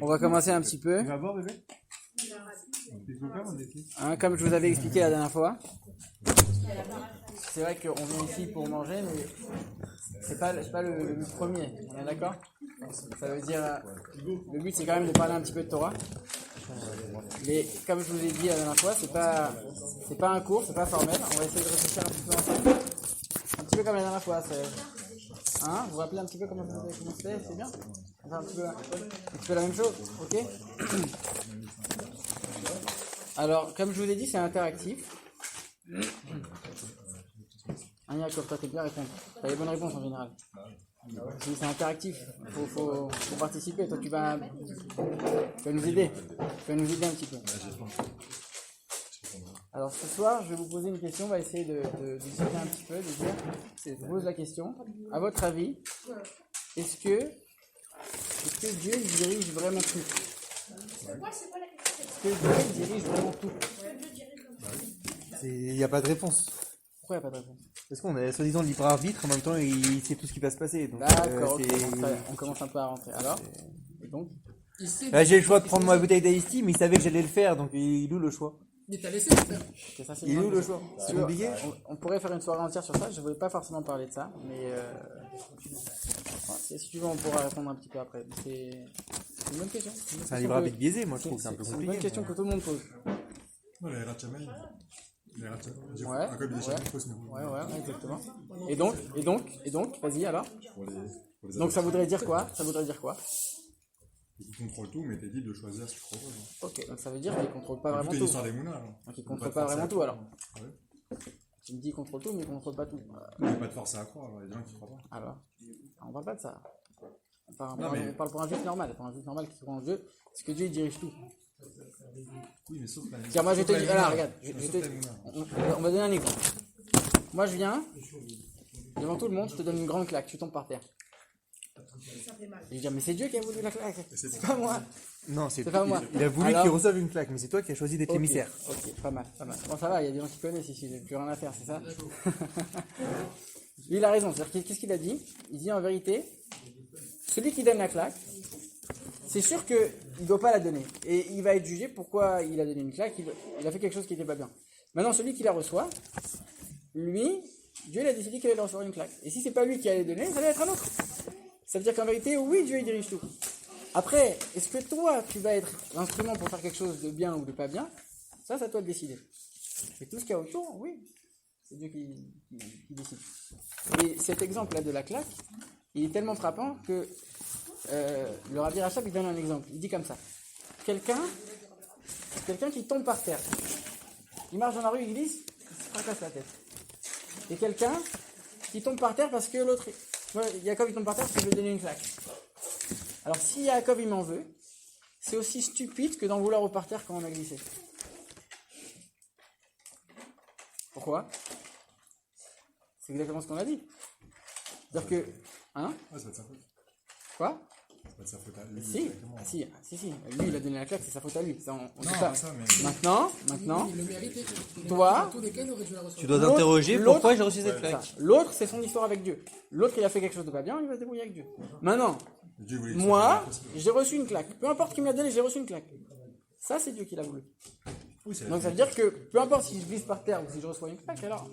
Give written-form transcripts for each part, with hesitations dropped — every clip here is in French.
On va commencer un petit peu. Tu vas boire, bébé? Hein, comme je vous avais expliqué la dernière fois, c'est vrai qu'on vient ici pour manger, mais c'est pas le but premier. On est d'accord? Ça veut dire, le but c'est quand même de parler un petit peu de Torah. Mais comme je vous ai dit la dernière fois, c'est pas un cours, c'est pas formel. On va essayer de réfléchir un petit peu ensemble. Un petit peu comme la dernière fois. Hein, vous vous rappelez un petit peu comment c'était? C'est bien? On va faire un petit peu la même chose, ok? Alors, comme je vous ai dit, c'est interactif. Hein, Yaakov, toi, t'es bien à répondre. T'as les bonnes réponses en général. Si c'est interactif, faut participer. Toi, tu vas nous aider. Tu vas nous aider un petit peu. Alors, ce soir, je vais vous poser une question. On va essayer de discuter un petit peu, de dire. Je vous pose la question. À votre avis, est-ce que Dieu dirige vraiment tout? Est-ce que Dieu dirige vraiment tout? Il n'y a pas de réponse. Pourquoi il n'y a pas de réponse? Parce qu'on a soi-disant libre arbitre, en même temps, il sait tout ce qui va se passer. Donc, d'accord, on commence un peu à rentrer. Alors, et donc là, j'ai le choix de prendre ma bouteille d'Ice-Tea, mais il savait que j'allais le faire, donc il loue le choix. Mais t'as laissé le faire. Il loue le choix. C'est compliqué. On pourrait faire une soirée entière sur ça. Je ne voulais pas forcément parler de ça, mais si tu veux, on pourra répondre un petit peu après. C'est une bonne question. C'est un libre arbitre biaisé, moi je trouve. C'est un peu C'est une compliqué. bonne question que tout le monde pose. Non, les Ratchamay. Ouais, exactement. Et donc, vas-y alors. Donc ça voudrait dire quoi? Ils contrôlent tout, mais t'es libre de choisir ce que tu proposes. Ok, donc ça veut dire qu'ils ne contrôlent pas vraiment C'est tout. l'histoire des Mouna. Donc ils ne contrôlent pas vraiment tout alors. Tu me dis qu'ils contrôlent tout, mais ils ne contrôlent pas tout. Il n'y a pas de force à croire, il y a des gens qui ne croient pas. Alors, on ne parle pas de ça. On parle pour un juif normal. Pour un juif normal qui croit en Dieu, est-ce que Dieu il dirige tout? Oui, mais sauf la. Tiens, moi je te dis, alors regarde, Mouna. on va donner un exemple. Moi je viens, devant tout le monde, je te donne une grande claque, tu tombes par terre. Je vais dire, mais c'est Dieu qui a voulu la claque, c'est pas moi. Non, c'est pas moi. Il a voulu Alors- qu'il reçoive une claque, mais c'est toi qui as choisi d'être Ok, l'émissaire. ok, pas mal. Bon, ça va, il y a des gens qui connaissent ici, j'ai plus rien à faire, c'est ça? Lui, il a raison. C'est-à-dire, qu'est-ce qu'il a dit? Il dit en vérité, celui qui donne la claque, c'est sûr qu'il ne doit pas la donner. Et il va être jugé pourquoi il a donné une claque, il a fait quelque chose qui n'était pas bien. Maintenant, celui qui la reçoit, lui, Dieu il a décidé qu'il allait recevoir une claque. Et si c'est pas lui qui allait donner, ça allait être un autre. Ça veut dire qu'en vérité, oui, Dieu il dirige tout. Après, est-ce que toi, tu vas être l'instrument pour faire quelque chose de bien ou de pas bien? Ça, c'est à toi de décider. Et tout ce qu'il y a autour, oui, c'est Dieu qui décide. Et cet exemple-là de la claque, il est tellement frappant que le Rabbi Rachab, il donne un exemple. Il dit comme ça. Quelqu'un qui tombe par terre. Il marche dans la rue, il glisse, il se fracasse la tête. Et quelqu'un qui tombe par terre parce que l'autre... Yaakov, il tombe par terre parce que je lui ai donné une claque. Alors, si Yaakov, il m'en veut, c'est aussi stupide que d'en vouloir repartir quand on a glissé. Pourquoi? C'est exactement ce qu'on a dit. C'est-à-dire que... Hein? Ah, ça va être sa faute. Quoi? Ça va être sa faute à lui. Si. Lui, il a donné la claque, c'est sa faute à lui. Ça, on sait Non, pas. pas ça, mais. Maintenant, Il le méritait. Toi, Dans tous les cas, il aurait dû la recevoir. Tu dois L'autre- t'interroger l'autre- pourquoi j'ai reçu cette ça. claque. L'autre, c'est son histoire avec Dieu. L'autre, il a fait quelque chose de pas bien, il va se débrouiller avec Dieu. Maintenant, Dieu voulait moi, que ça soit j'ai reçu une claque. Peu importe qui me l'a donné, j'ai reçu une claque. Ça, c'est Dieu qui l'a voulu. Oui, c'est Donc ça veut dire que peu importe si je glisse par terre ou si je reçois une claque, alors.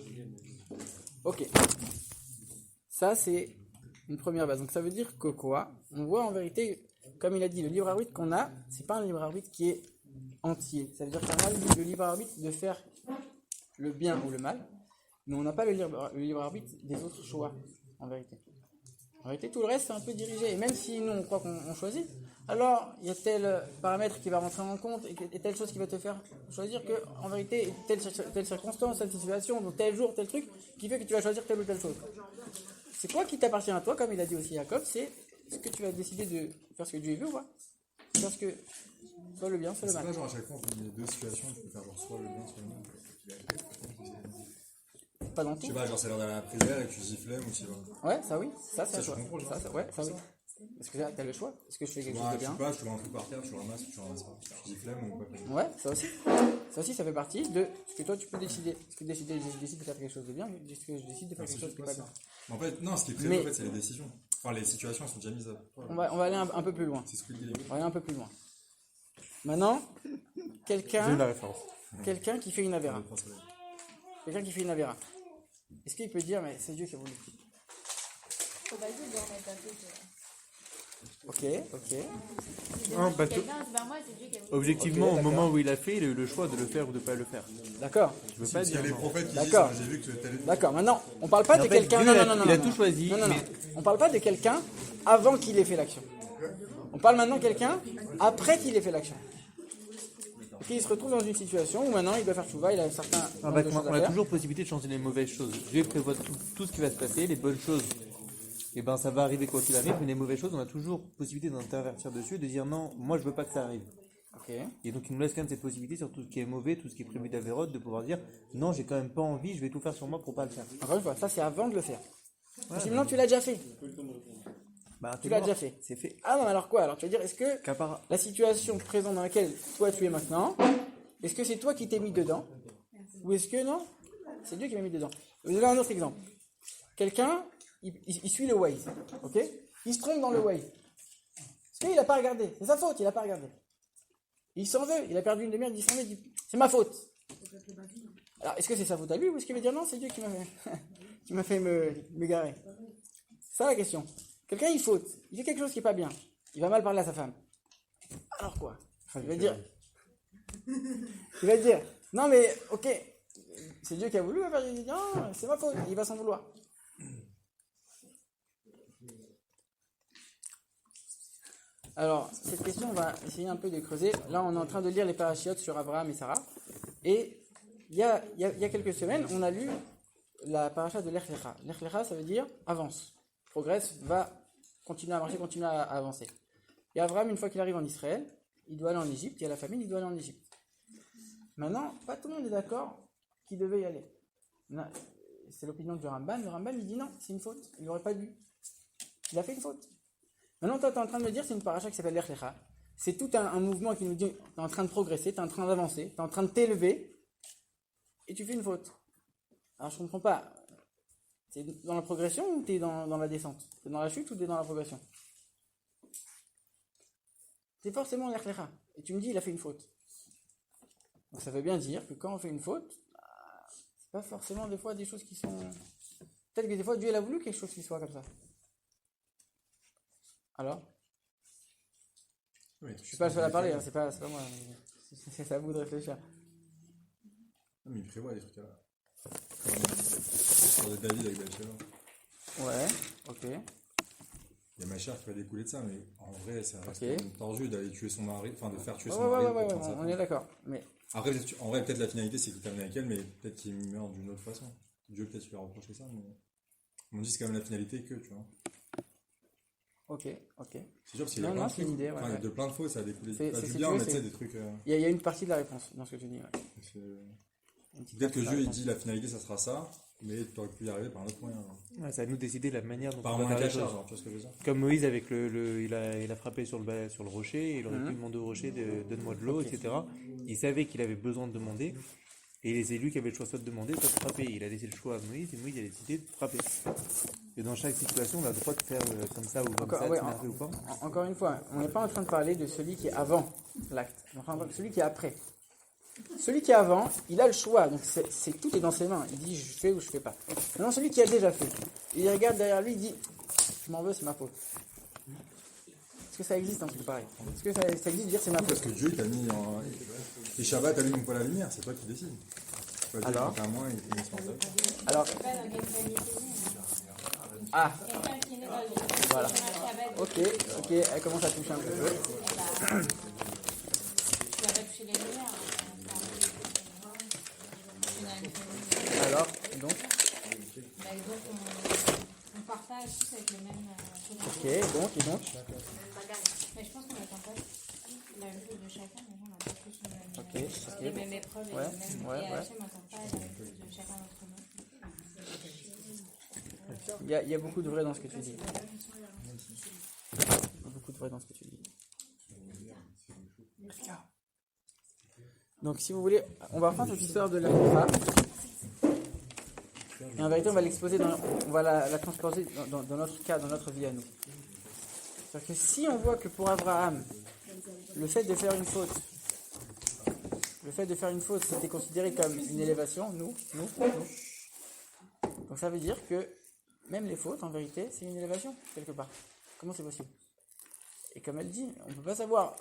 Ok. Ça, c'est une première base. Donc ça veut dire que quoi? On voit en vérité, comme il a dit, le libre arbitre qu'on a, c'est pas un libre arbitre qui est entier. Ça veut dire qu'on a le libre arbitre de faire le bien ou le mal, mais on n'a pas le libre arbitre des autres choix, en vérité. En vérité, tout le reste, c'est un peu dirigé. Et même si nous, on croit qu'on choisit, alors il y a tel paramètre qui va rentrer en compte et telle chose qui va te faire choisir que, en vérité, telle circonstance, telle situation, donc tel jour, tel truc, qui fait que tu vas choisir telle ou telle chose. C'est toi qui t'appartient à toi, comme il a dit aussi Jacob, c'est est-ce que tu vas décider de faire ce que Dieu veut ou pas? Parce que soit le bien, soit le C'est mal. pas genre à chaque fois, il y a deux situations, tu peux faire genre soit le bien, soit le mal. Pas dans Je tout. sais pas, genre c'est l'heure d'aller à la prière et tu siffles ou tu vas. Ouais, ça oui, ça c'est à Ça, toi. je contrôle, Ouais, ça oui. Est-ce que là, t'as le choix? Est-ce que je fais quelque chose de Je sais bien? pas, je te vois un truc par terre, tu ramasses ou tu ramasses pas. Tu siffles ou pas. Ouais, ça aussi. Ça aussi, ça fait partie de ce que toi tu peux décider. Est-ce que je décide de faire quelque chose de bien ou est-ce que je décide de faire quelque chose qui n'est pas bien? En fait, non, ce qui est prévu, Mais- en fait, c'est les décisions. Enfin, les situations sont déjà mises à. On va aller un peu plus loin. C'est Squid Game. On va aller un peu plus loin. Maintenant, J'ai eu quelqu'un la référence. qui fait une avéra. Le prince Alain. Quelqu'un qui fait une avéra. Est-ce qu'il peut dire, mais c'est Dieu qui a voulu? Faut pas dire de remettre un peu. Ok. Non, bah, Quelqu'un, c'est pas moi, c'est Dieu qui a voulu. Objectivement, Ok, au d'accord. moment où il a fait, il a eu le choix de le faire ou de ne pas le faire. D'accord. Je veux Si, pas parce qu'il y a dire les non. prophètes qui D'accord. disent, j'ai vu que t'allais. D'accord. Maintenant, on parle pas Mais de en fait, quelqu'un. Dieu, Non, il a- non, non, il a non, tout non. choisi, Non, non, non. mais- On parle pas de quelqu'un avant qu'il ait fait l'action. On parle maintenant de quelqu'un après qu'il ait fait l'action. Ok, il se retrouve dans une situation où maintenant il doit faire chouva, il a un certain En nombre fait, de choses à on a faire. toujours possibilité de changer les mauvaises choses. Dieu prévoit tout ce qui va se passer, les bonnes choses. Et ben ça va arriver quoi qu'il arrive, mais les mauvaises choses, on a toujours possibilité d'intervertir dessus et de dire non, moi je veux pas que ça arrive. Ok. Et donc il nous laisse quand même cette possibilité sur tout ce qui est mauvais, tout ce qui est prévu d'Avéroth, de pouvoir dire non, j'ai quand même pas envie, je vais tout faire sur moi pour pas le faire. Encore une fois, ça c'est avant de le faire. Parce que maintenant tu l'as déjà fait. Bah, Tu l'as déjà fait. C'est fait. Ah non, mais alors quoi? Alors tu vas dire, est-ce que Capara. la situation présente dans laquelle toi tu es maintenant, est-ce que c'est toi qui t'es mis dedans? Ou est-ce que non? C'est Dieu qui m'a mis dedans. Je vais vous donner un autre exemple. Quelqu'un, il suit le Waze, ok? Il se trompe dans le Waze. Parce qu'il n'a pas regardé. C'est sa faute, il n'a pas regardé. Il s'en veut, il a perdu une demi-heure, il s'en veut, il dit, c'est ma faute. Alors, est-ce que c'est sa faute à lui ou est-ce qu'il va dire non, c'est Dieu qui m'a fait, qui m'a fait me garer? C'est ça la question. Quelqu'un, il faute, il fait quelque chose qui n'est pas bien. Il va mal parler à sa femme. Alors quoi? Il va dire, non mais, ok, c'est Dieu qui a voulu, il va dire, non, c'est ma faute, il va s'en vouloir. Alors, cette question, on va essayer un peu de creuser. Là, on est en train de lire les parachiotes sur Abraham et Sarah. Et il y a quelques semaines, on a lu la paracha de Lech Lecha. Lech Lecha, ça veut dire avance, progresse, va continuer à marcher, continuer à avancer. Et Abraham, une fois qu'il arrive en Israël, il doit aller en Égypte, il y a la famine, il doit aller en Égypte. Maintenant, pas tout le monde est d'accord qu'il devait y aller. C'est l'opinion du Ramban. Le Ramban, il dit non, c'est une faute, il n'aurait pas dû. Il a fait une faute. Maintenant, toi, tu es en train de me dire, c'est une paracha qui s'appelle Lech Lecha. C'est tout un mouvement qui nous dit, tu es en train de progresser, tu es en train d'avancer, tu es en train de t'élever, et tu fais une faute. Alors, je ne comprends pas. Tu es dans la progression ou tu es dans la descente? Tu es dans la chute ou tu es dans la progression? C'est forcément Lech Lecha. Et tu me dis, il a fait une faute. Donc, ça veut bien dire que quand on fait une faute, c'est pas forcément des fois des choses qui sont... Peut-être que des fois, Dieu il a voulu quelque chose qui soit comme ça. Alors, Oui, je suis pas le seul à parler, hein, c'est pas moi. C'est à vous de réfléchir. Non, mais il prévoit des trucs là. Sur David avec Bathsheba. Ouais, ok. Il y a ma chère qui va découler de ça, mais en vrai, ça reste Ok. quand même tordu d'aller tuer son mari, enfin de faire tuer Ouais, son mari. ouais, pour prendre sa on femme. est d'accord. Mais Après, en vrai, peut-être la finalité, c'est qu'il termine avec elle, mais peut-être qu'il meurt d'une autre façon. Dieu peut-être lui a reproché ça, mais on dit c'est quand même la finalité que, tu vois. ok. C'est sûr, parce qu'il y a Non, plein non, de c'est une trucs. idée, ouais, Enfin, ouais. de plein de faux, ça a découlé. C'est- Pas c'est- du si bien, tu veux, mais tu sais, c'est- des trucs. Il y a une partie de la réponse dans ce que tu dis. Ouais. c'est- Une petite Peut-être que partie de la Dieu, il réponse. dit la finalité, ça sera ça, mais tu aurais pu y arriver par un autre moyen. Genre. Ouais, c'est à nous de décider la manière dont Par on va un faire les cachard, choses. genre, tu vois ce que je veux dire? Comme Moïse avec il a frappé sur le rocher, il aurait Mhm. pu demander au rocher de donne-moi de l'eau, Ok. etc. Il savait qu'il avait besoin de demander, et c'est lui qui avait le choix soit de demander, soit de frapper. Il a laissé le choix à Moïse, et Moïse a décidé de frapper. Et dans chaque situation, on a le droit de faire comme ça ou comme Encore, ça, ouais, s'énerver ou pas. encore une fois, on n'est pas en train de parler de celui qui est avant l'acte, on est en train de parler de celui qui est après. Celui qui est avant, il a le choix, donc tout est dans ses mains. Il dit je fais ou je fais pas. Maintenant, celui qui a déjà fait, il regarde derrière lui, il dit je m'en veux, c'est ma faute. Est-ce que ça existe un truc pareil? Est-ce que ça existe de dire c'est ma Parce faute? que Dieu, il t'a mis en. Les Shabbat, t'allumes ou pas la lumière, c'est toi qui décides. C'est pas Dieu Alors qui t'a moins, il t'a mis sur ta vie. Alors, Pas dans quelle famille t'es né. ah, Quelqu'un qui est né dans une Voilà. Shabbat, ok, elle commence à toucher un peu. tu vas pas toucher les lumières. Alors, donc, Bah, donc, on partage tous avec le même ok, donc, et donc, Mais je pense qu'on n'attend pas la même chose de chacun, mais on n'a pas tous Ok, les mêmes épreuves et Ouais, les mêmes. ouais, Et ouais. Hachem n'attend pas la même chose de chacun d'entre nous. il y a beaucoup de vrai dans ce que tu dis. Il y a beaucoup de vrai dans ce que tu dis. Donc, si vous voulez, on va reprendre cette histoire de la Mikra. Et en vérité, on va l'exposer, on va la transposer dans notre cas, dans notre vie à nous. C'est-à-dire que si on voit que pour Abraham, le fait de faire une faute, c'était considéré comme une élévation, nous. Donc ça veut dire que même les fautes, en vérité, c'est une élévation, quelque part. Comment c'est possible? Et comme elle dit, on ne peut pas savoir,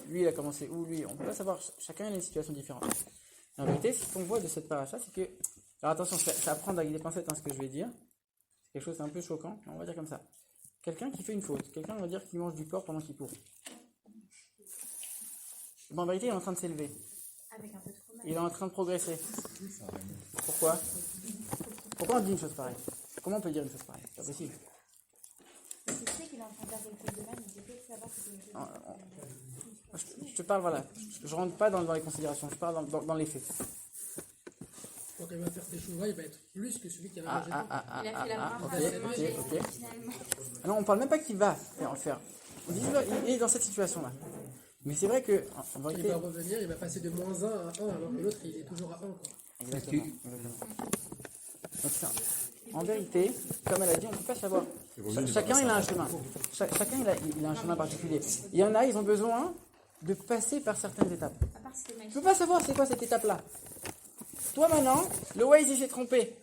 lui il a commencé où, lui, on ne peut pas savoir, chacun a une situation différente. Et en vérité, ce qu'on voit de cette paracha, c'est que, alors attention, c'est à prendre avec des pincettes ce que je vais dire, c'est quelque chose d'un peu choquant, mais on va dire comme ça. Quelqu'un qui fait une faute, quelqu'un on va dire qui mange du porc pendant qu'il court. Bon, en vérité, il est en train de s'élever. Avec un peu de fromage. Il est en train de progresser. Pourquoi? Pourquoi on dit une chose pareille? Comment on peut dire une chose pareille? C'est pas possible. Mais tu sais qu'il est en train de faire quelque chose de mal, mais j'ai fait savoir que c'était une chose. Je te parle, voilà. Je rentre pas dans les considérations, je parle dans les faits. Quand il va faire ses chouvas, il va être plus que celui qui avait rejeté. Il a fait la part ok, de manger, ok. finalement. Non, on parle même pas qu'il va le faire. On dit il est dans cette situation-là. Mais c'est vrai que, en Il vérité, va revenir, il va passer de moins 1 à 1, alors que l'autre, il est toujours à 1. Quoi. exactement. Donc ça, en vérité, comme elle a dit, on ne peut pas savoir. Chacun il a un chemin. Chacun il a un chemin particulier. Il y en a, ils ont besoin de passer par certaines étapes. À part si c'est Tu magique. peux pas savoir c'est quoi cette étape-là. Toi maintenant, le Waze il s'est trompé.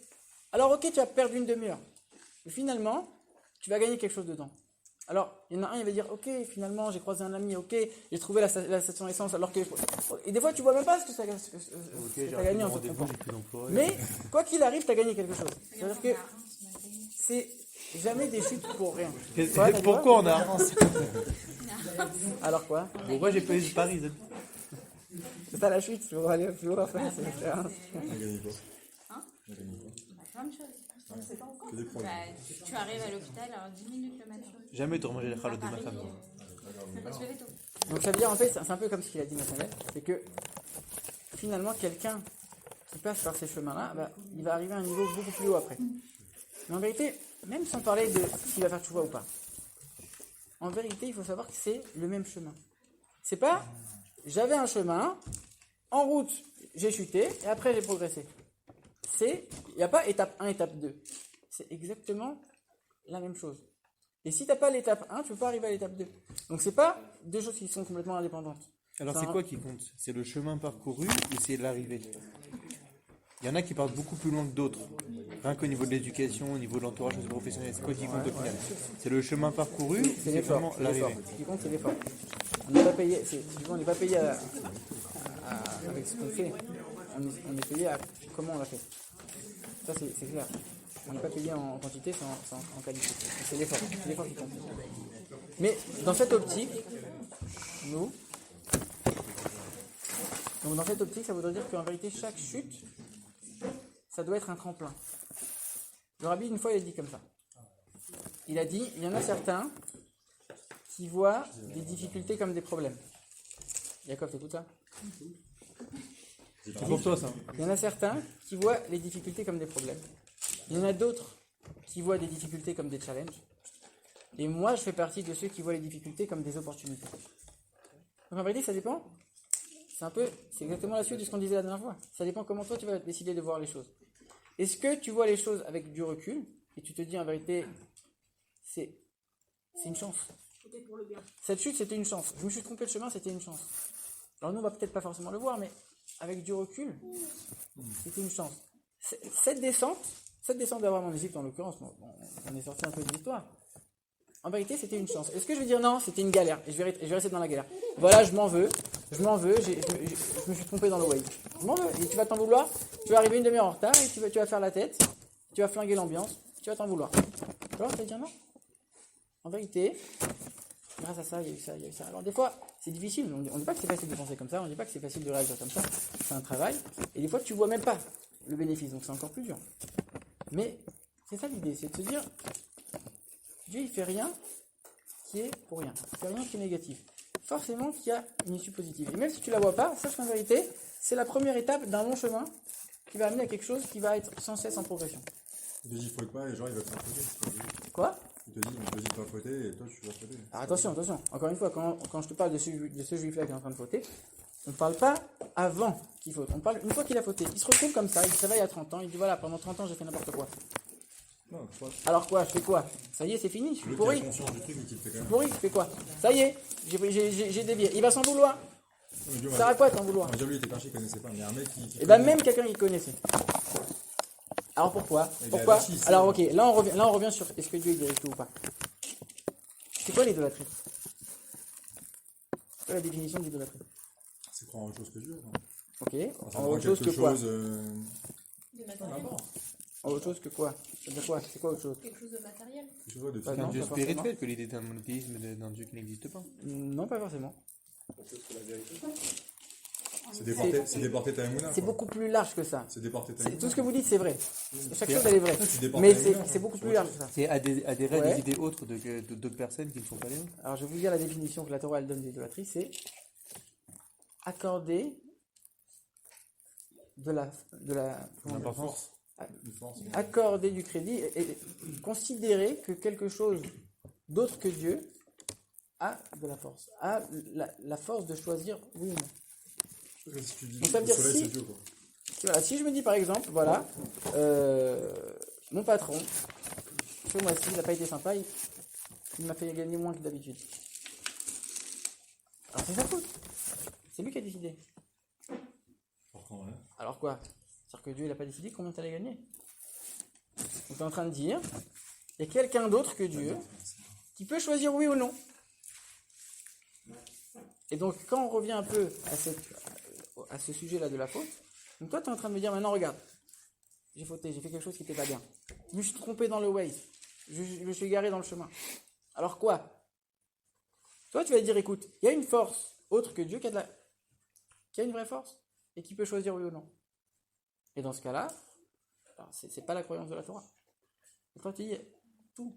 Alors ok, tu as perdu une demi-heure. Mais finalement, tu vas gagner quelque chose dedans. Alors, il y en a un, il va dire, ok, finalement, j'ai croisé un ami, ok, j'ai trouvé la station essence, alors que... Et des fois, tu vois même pas ce que ça a gagné en te trompant. Mais, quoi qu'il arrive, tu as gagné quelque chose. C'est-à-dire que c'est jamais des chutes pour rien. Quoi, t'as dit Pourquoi quoi on a Alors quoi? Pourquoi j'ai pas eu de Paris? C'est ça la chute, pour aller plus haut, enfin, c'est l'expérience. On a gagné quoi? Hein On a gagné quoi? Plein de choses. Je sais pas encore. Que des problèmes. Tu arrives à l'hôpital, alors 10 minutes le matin. Jamais tu aurais mangé les chalotes de ma femme. Faut se lever tôt. Donc ça veut dire, en fait, c'est un peu comme ce qu'il a dit Nathanaël, c'est que finalement, quelqu'un qui passe par ces chemins-là, bah, il va arriver à un niveau beaucoup plus haut après. Mais en vérité, même sans parler de s'il va faire tchouva ou pas, en vérité, il faut savoir que c'est le même chemin. C'est pas, j'avais un chemin, en route, j'ai chuté, et après j'ai progressé. Il n'y a pas étape 1, étape 2. C'est exactement la même chose. Et si tu n'as pas l'étape 1, tu ne peux pas arriver à l'étape 2. Donc c'est pas deux choses qui sont complètement indépendantes. Alors c'est quoi qui compte? C'est le chemin parcouru ou c'est l'arrivée? Il y en a qui partent beaucoup plus loin que d'autres. Rien qu'au niveau de l'éducation, au niveau de l'entourage professionnel. C'est quoi qui compte au final? C'est le chemin parcouru ou C'est c'est l'effort. vraiment l'arrivée? Ce qui compte, c'est l'effort. On n'est pas payé, on n'est pas payé avec ce qu'on fait. On est payé à comment on l'a fait. Ça, c'est clair. On n'est pas payé en quantité, c'est en qualité. C'est l'effort qui compte. Mais dans cette optique, dans cette optique, ça voudrait dire qu'en vérité, chaque chute, ça doit être un tremplin. Le rabbi, une fois, il a dit comme ça. Il a dit, il y en a certains qui voient des difficultés comme des problèmes. Jacob, t'écoutes ça? C'est pour toi ça. Il y en a certains qui voient les difficultés comme des problèmes. Il y en a d'autres qui voient des difficultés comme des challenges. Et moi, je fais partie de ceux qui voient les difficultés comme des opportunités. Donc en vérité, ça dépend. C'est exactement la suite de ce qu'on disait la dernière fois. Ça dépend comment toi tu vas décider de voir les choses. Est-ce que tu vois les choses avec du recul et tu te dis en vérité, c'est une chance. Cette chute, c'était une chance. Je me suis trompé de chemin, c'était une chance. Alors nous, on va peut-être pas forcément le voir, mais avec du recul, c'était une chance. Cette descente d'Abraham en Égypte, en l'occurrence, on est sorti un peu de l'histoire. En vérité, c'était une chance. Est-ce que je vais dire non, c'était une galère et je vais rester dans la galère. Voilà, je m'en veux, je me suis trompé dans le way. Je m'en veux. Et tu vas t'en vouloir, tu vas arriver une demi-heure en retard et tu vas faire la tête, tu vas flinguer l'ambiance, tu vas t'en vouloir. Alors, tu vas dire non. En vérité, grâce à ça, il y a eu ça, il y a eu ça. Alors des fois, c'est difficile, on ne dit pas que c'est facile de penser comme ça, on ne dit pas que c'est facile de réagir comme ça, c'est un travail, et des fois tu vois même pas le bénéfice, donc c'est encore plus dur. Mais c'est ça l'idée, c'est de se dire, Dieu il fait rien qui est pour rien, il fait rien qui est négatif. Forcément qu'il y a une issue positive. Et même si tu la vois pas, sache qu'en vérité, c'est la première étape d'un long chemin qui va amener à quelque chose qui va être sans cesse en progression. Il te dit, faute pas, et genre, il va te faire fauter. Quoi? On te dit de pas fauter, et toi, tu vas fauter. Alors attention. Encore une fois, quand je te parle de ce juif-là qui est en train de fauter, On ne parle pas avant qu'il faute. On parle une fois qu'il a fauté. Il se retrouve comme ça, il se réveille à 30 ans, il dit voilà, pendant 30 ans j'ai fait n'importe quoi. Non, toi, Alors quoi, je fais quoi? Ça y est, c'est fini, je suis l'autre qui pourri. a conscience du truc, mais qui le fait quand même. Pourri, je fais quoi? Ça y est, j'ai dévié. Il va s'en vouloir. Non, mais Dieu, Ça sert à quoi t'en vouloir? on va dire lui, il était parti, il connaissait pas. Mais un mec qui Et ben connaît- même quelqu'un qui connaissait. Alors pourquoi? Il a Pourquoi? lâché, c'est- Alors ok, là on revient sur est-ce que Dieu est direct ou pas. C'est quoi l'idolâtrie? C'est quoi la définition de l'idolâtrie? c'est croire en autre chose que Dieu. hein. Ok, Ça en prend autre chose quelque que quoi? chose, De matériel. En autre chose que quoi? C'est-à-dire quoi? C'est quoi autre chose? Quelque chose de matériel. quelque chose de Bah, C'est un non, Dieu pas spirituel forcément. que l'idée d'un monothéisme d'un Dieu qui n'existe pas. Non, pas forcément. C'est déporter ta émouna. C'est beaucoup plus large que ça. C'est déporter ta C'est- émouna. Tout ce que vous dites, c'est vrai. Chaque chose, elle est vraie. Tu déportes Mais ta c'est émouna, c'est beaucoup c'est plus autre large que ça. C'est adhérer à Ouais. des idées autres d'autres personnes qui ne sont pas les nôtres. Alors, je vais vous dire la définition que la Torah elle donne d'idolâtrie, c'est accorder de la comment dire, L'importance. Une force. accorder du crédit et considérer que quelque chose d'autre que Dieu a de la force, a la force de choisir oui ou non. Si tu dis Donc, ça veut le dire soleil, si- c'est Dieu, quoi. Voilà, si je me dis par exemple, voilà, mon patron, ce mois-ci, il n'a pas été sympa, il m'a fait gagner moins que d'habitude. Alors c'est sa faute. C'est lui qui a décidé. Pourtant, ouais. Alors quoi? C'est-à-dire que Dieu il n'a pas décidé combien tu allais gagner. Donc tu es en train de dire, il y a quelqu'un d'autre que Dieu qui peut choisir oui ou non. Et donc quand on revient un peu à ce sujet-là de la faute, donc toi tu es en train de me dire maintenant regarde, j'ai fauté, j'ai fait quelque chose qui n'était pas bien. Je me suis trompé dans le Waze, je me suis égaré dans le chemin. Alors quoi? Toi tu vas dire écoute, il y a une force autre que Dieu qui a une vraie force et qui peut choisir oui ou non. Et dans ce cas-là, alors, c'est pas la croyance de la Torah. Et toi, tu dis tout.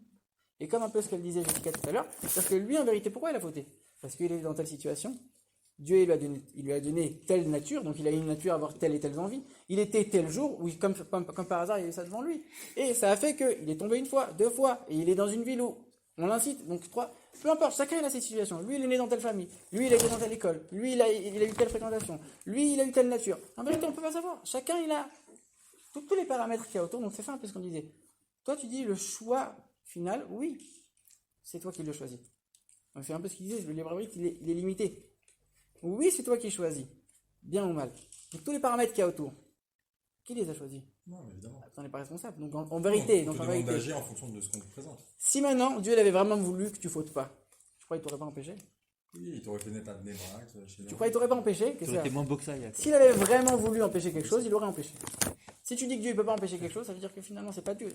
Et comme un peu ce qu'elle disait Jessica tout à l'heure, parce que lui, en vérité, pourquoi il a fauté? Parce qu'il est dans telle situation. Dieu il lui a donné telle nature, donc il a une nature à avoir telle et telle envie. Il était tel jour où, comme par hasard, il y avait ça devant lui. Et ça a fait qu'il est tombé une fois, deux fois, et il est dans une ville où on l'incite, donc trois. Peu importe, chacun il a ses situations. Lui, il est né dans telle famille. Lui, il a été dans telle école. Lui, il a eu telle fréquentation. Lui, il a eu telle nature. En vérité, on ne peut pas savoir. Chacun, il a tous les paramètres qu'il y a autour. Donc, c'est ça un peu ce qu'on disait. Toi, tu dis le choix final, oui, c'est toi qui le choisis. Donc, c'est un peu ce qu'il disait. Le libre arbitre, il est limité. Oui, c'est toi qui choisis. Bien ou mal. Donc, tous les paramètres qu'il y a autour. Qui les a choisis? Non, mais évidemment. Tu n'en es pas responsable. Donc, en vérité. On Donc, te en demande vérité. d'agir en fonction de ce qu'on te présente. Si maintenant, Dieu il avait vraiment voulu que tu fautes pas, tu crois qu'il t'aurait pas empêché? Oui, il t'aurait fait naître un Nébrac. Tu crois qu'il t'aurait pas empêché? Qu'est-ce Tu que été c'est? moins beau que ça, il y a. S'il avait vraiment voulu empêcher quelque chose, il l'aurait empêché. Si tu dis que Dieu ne peut pas empêcher quelque chose, ça veut dire que finalement c'est pas Dieu.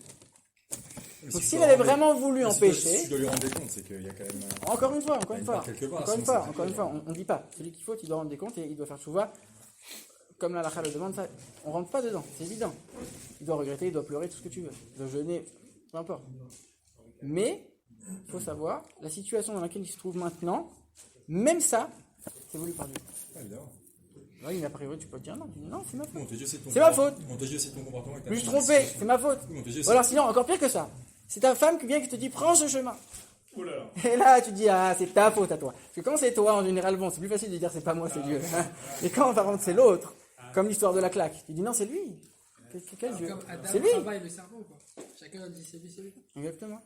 Donc s'il avait vraiment voulu Si empêcher, tu dois lui rendre des comptes, c'est qu'il y a quand même. encore une fois, Il part quelque part, sinon encore une fois, on ne dit pas. Celui qui faute, il doit rendre des comptes et il doit faire chouva. Comme la halakha le demande, ça, on rentre pas dedans, c'est évident. Il doit regretter, il doit pleurer, tout ce que tu veux. Il doit jeûner, peu importe. Mais, il faut savoir, la situation dans laquelle il se trouve maintenant, même ça, c'est voulu par Dieu. Ah, évidemment. Oui, mais a priori, tu peux te dire non, tu dis non, c'est ma faute. On te dit aussi ton C'est ma comportement- faute. On te dit aussi ton comportement. Je me suis trompé, c'est ma faute. Oui, on te dit aussi- Ou alors sinon, encore pire que ça. C'est ta femme qui vient et qui te dit prends ce chemin. Et là, tu dis ah, c'est ta faute à toi. Parce que quand c'est toi, en général, bon, c'est plus facile de dire c'est pas moi, c'est Dieu. Et quand par contre c'est l'autre, comme l'histoire de la claque, tu dis non, c'est lui. Quel Dieu? Comme Adam C'est lui. travaille le cerveau, quoi. Chacun dit c'est lui, c'est lui. Exactement.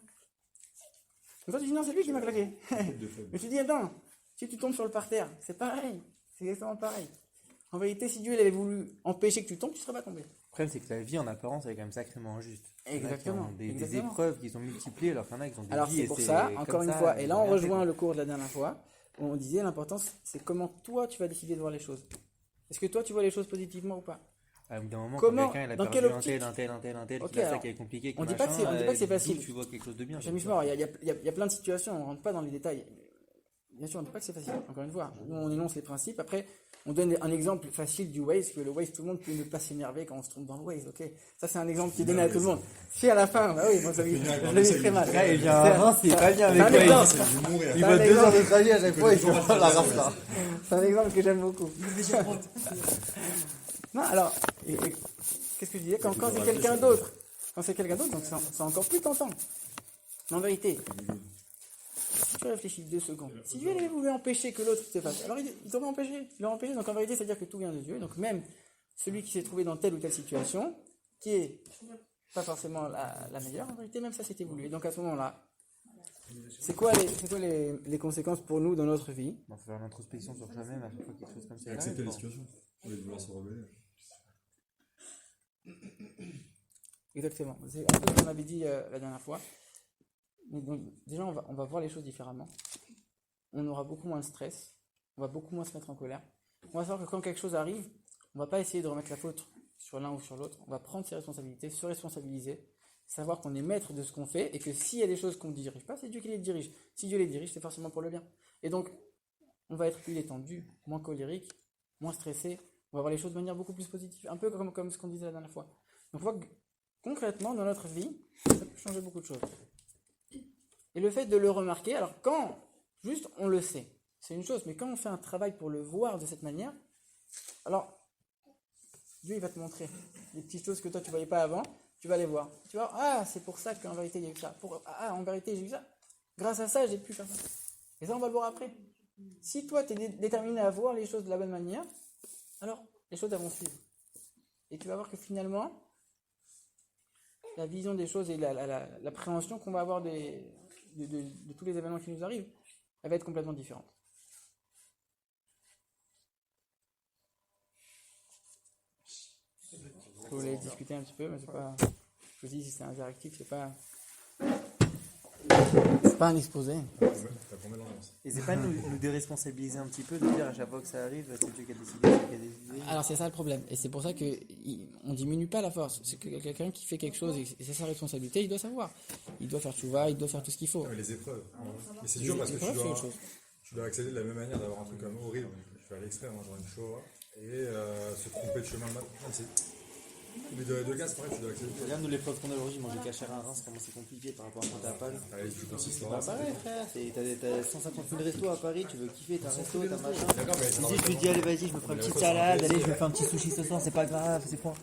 Et toi, tu dis non, c'est lui qui m'a claqué. Mais tu dis attends, si tu tombes sur le parterre, c'est pareil. C'est exactement pareil. En vérité, si Dieu il avait voulu empêcher que tu tombes, tu serais pas tombé. Le problème, c'est que la vie en apparence, elle est quand même sacrément injuste. Il y en a qui Exactement, ont des exactement. épreuves qui sont multipliées, alors qu'il y en a qui ont des Alors vies c'est et pour ça, comme encore une ça, fois, et là ils on ont rien fait, rejoint quoi. le cours de la dernière fois, où on disait l'importance, c'est comment toi tu vas décider de voir les choses. Est-ce que toi tu vois les choses positivement ou pas? À bout d'un moment, Comment- quand quelqu'un il a dans perdu quelle un tel, optique? un tel, Ok, qui a ça alors, qui est compliqué, on dit pas que c'est- on dit pas que c'est facile. Tu vois quelque chose de bien. J'ai mis mort, il y a plein de situations, on rentre pas dans les détails. Bien sûr, on ne dit pas que c'est facile, encore une fois. Nous on énonce les principes, après on donne un exemple facile du Waze, que le Waze, tout le monde peut ne pas s'énerver quand on se trompe dans le Waze, ok? Ça c'est un exemple qui est donné à tout le monde. Si à la fin, bah oui, moi je l'ai mis très mal. Là, il vient C'est avant, c'est pas bien c'est un avec exemple. C'est du mourir. Il un va 2 exemple. heures de trajet à chaque fois, il fait la race là. C'est un exemple que j'aime beaucoup. Non, alors, qu'est-ce que je disais? Quand c'est quelqu'un d'autre, donc c'est encore plus tentant. Mais en vérité, Si tu réfléchis 2 secondes, si Dieu avait voulu empêcher que l'autre se fasse, alors il t'aurait empêché. Il l'aurait empêché. Donc en vérité, c'est-à-dire que tout vient de Dieu. Donc même celui qui s'est trouvé dans telle ou telle situation, qui est pas forcément la meilleure, en vérité, même ça c'était voulu. Et donc à ce moment-là, c'est quoi les conséquences pour nous dans notre vie? On va faire l'introspection sur soi-même à chaque fois quelque chose comme ça. Accepter arrive, la bon. situation. Au lieu de vouloir se rebeller. Exactement. C'est un peu ce qu'on avait dit la dernière fois. Mais donc, déjà, on va voir les choses différemment. On aura beaucoup moins de stress. On va beaucoup moins se mettre en colère. On va savoir que quand quelque chose arrive, on va pas essayer de remettre la faute sur l'un ou sur l'autre. On va prendre ses responsabilités, se responsabiliser, savoir qu'on est maître de ce qu'on fait et que s'il y a des choses qu'on ne dirige pas, c'est Dieu qui les dirige. Si Dieu les dirige, c'est forcément pour le bien. Et donc, on va être plus détendu, moins colérique, moins stressé. On va voir les choses de manière beaucoup plus positive. Un peu comme ce qu'on disait la dernière fois. Donc, on voit que concrètement, dans notre vie, ça peut changer beaucoup de choses. Et le fait de le remarquer, alors quand juste on le sait, c'est une chose, mais quand on fait un travail pour le voir de cette manière, alors Dieu il va te montrer des petites choses que toi tu voyais pas avant, tu vas les voir. Tu vas voir, ah c'est pour ça qu'en vérité il y a eu ça. En vérité j'ai eu ça. Grâce à ça j'ai pu faire ça. Et ça on va le voir après. Si toi tu es déterminé à voir les choses de la bonne manière, alors les choses elles vont suivre. Et tu vas voir que finalement, la vision des choses et l'appréhension qu'on va avoir de tous les événements qui nous arrivent, elle va être complètement différente. Je voulais discuter un petit peu, mais c'est pas. Je vous dis, si c'est interactif, c'est pas un exposé. Ouais, t'as tombé dans l'ambiance. Et c'est pas nous déresponsabiliser un petit peu, de dire à chaque fois que ça arrive, c'est Dieu qui a décidé, c'est Dieu qui a décidé. Alors c'est ça le problème, et c'est pour ça que on diminue pas la force. C'est que quelqu'un qui fait quelque chose et c'est sa responsabilité, il doit savoir. Il doit faire tchouva, il doit faire tout ce qu'il faut. Ouais, les épreuves. Mais c'est dur parce que L'épreuve, c'est autre chose. tu dois accéder de la même manière d'avoir un truc comme horrible. Je fais à l'extrême, genre une show, et se tromper de chemin le matin. Mais dans les deux cas, c'est pareil, tu dois accéder. Regarde nous l'épreuve qu'on a aujourd'hui, manger caché à un Reims, comment c'est compliqué par rapport à quand t'es à Paris. Allez, du consistant. C'est pas pareil frère, t'as 150 000 restos à Paris, tu veux kiffer, t'as un resto, t'as machin. D'accord, mais Ici je te dis allez vas-y, je me ferai une petite salade, allez je me fais un petit sushi ce soir, c'est pas grave, c'est quoi.